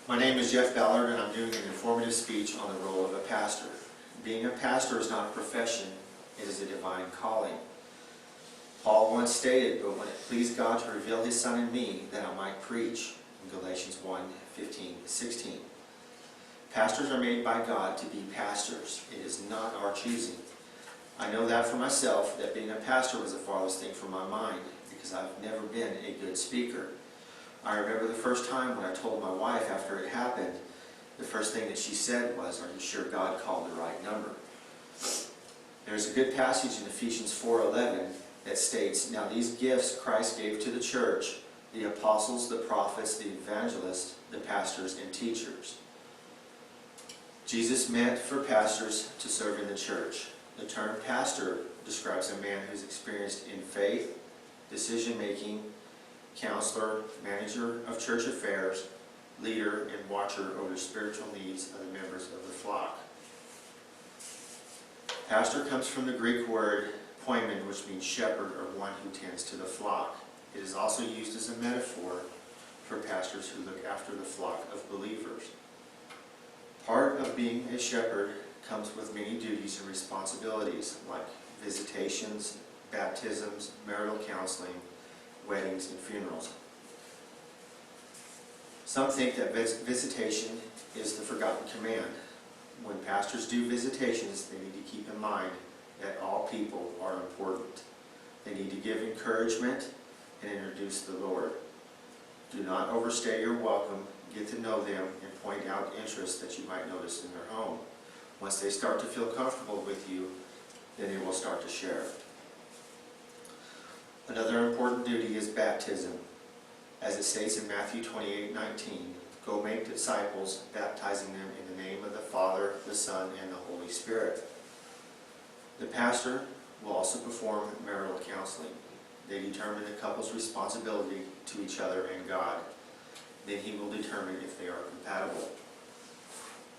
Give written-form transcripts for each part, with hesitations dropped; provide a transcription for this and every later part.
My name is Jeff Ballard, and I'm doing an informative speech on the role of a pastor. Being a pastor is not a profession, it is a divine calling. Paul once stated, "But when it pleased God to reveal His Son in me, that I might preach," in Galatians 1:15-16. Pastors are made by God to be pastors. It is not our choosing. I know that for myself, that being a pastor was the farthest thing from my mind, because I've never been a good speaker. I remember the first time when I told my wife after it happened, the first thing that she said was, "Are you sure God called the right number?" There's a good passage in Ephesians 4:11 that states, "Now these gifts Christ gave to the church, the apostles, the prophets, the evangelists, the pastors, and teachers." Jesus meant for pastors to serve in the church. The term pastor describes a man who's experienced in faith, decision-making, counselor, manager of church affairs, leader, and watcher over spiritual needs of the members of the flock. Pastor comes from the Greek word poimen, which means shepherd or one who tends to the flock. It is also used as a metaphor for pastors who look after the flock of believers. Part of being a shepherd comes with many duties and responsibilities, like visitations, baptisms, marital counseling, weddings, and funerals. Some think that visitation is the forgotten command. When pastors do visitations, they need to keep in mind that all people are important. They need to give encouragement and introduce the Lord. Do not overstay your welcome. Get to know them and point out interests that you might notice in their home. Once they start to feel comfortable with you, then they will start to share. Another important duty is baptism. As it states in Matthew 28:19, "Go make disciples, baptizing them in the name of the Father, the Son, and the Holy Spirit." The pastor will also perform marital counseling. They determine the couple's responsibility to each other and God. Then he will determine if they are compatible.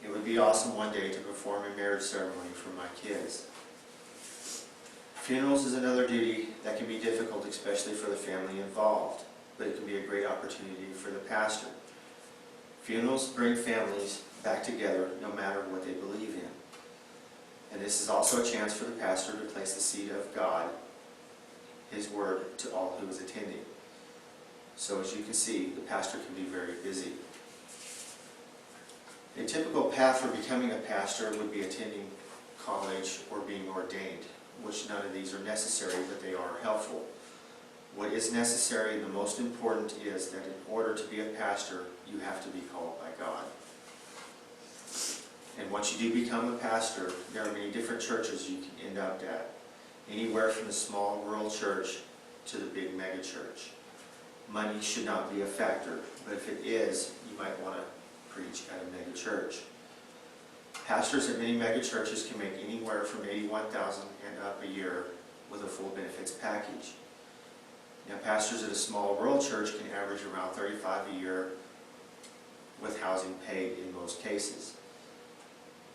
It would be awesome one day to perform a marriage ceremony for my kids. Funerals is another duty that can be difficult, especially for the family involved, but it can be a great opportunity for the pastor. Funerals bring families back together no matter what they believe in. And this is also a chance for the pastor to place the seed of God, His Word, to all who is attending. So as you can see, the pastor can be very busy. A typical path for becoming a pastor would be attending college or being ordained, which none of these are necessary, but they are helpful. What is necessary and the most important is that in order to be a pastor, you have to be called by God. And once you do become a pastor, there are many different churches you can end up at. Anywhere from the small rural church to the big mega church. Money should not be a factor, but if it is, you might want to preach at a mega church. Pastors at many mega churches can make anywhere from $81,000 and up a year with a full benefits package. Now, pastors at a small rural church can average around $35,000 a year with housing paid in most cases.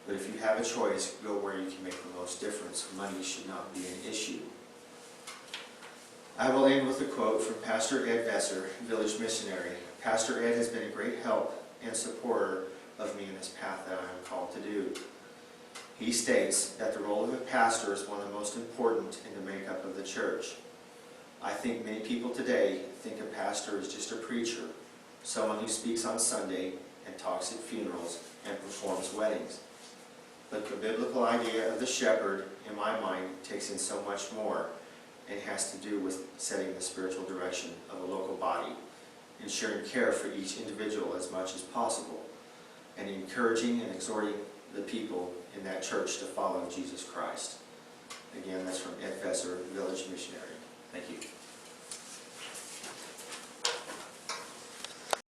But if you have a choice, go where you can make the most difference. Money should not be an issue. I will end with a quote from Pastor Ed Vesser, village missionary. Pastor Ed has been a great help and supporter of me in this path that I am called to do. He states that the role of a pastor is one of the most important in the makeup of the church. I think many people today think a pastor is just a preacher, someone who speaks on Sunday and talks at funerals and performs weddings. But the biblical idea of the shepherd, in my mind, takes in so much more and has to do with setting the spiritual direction of a local body, ensuring care for each individual as much as possible, and encouraging and exhorting the people in that church to follow Jesus Christ.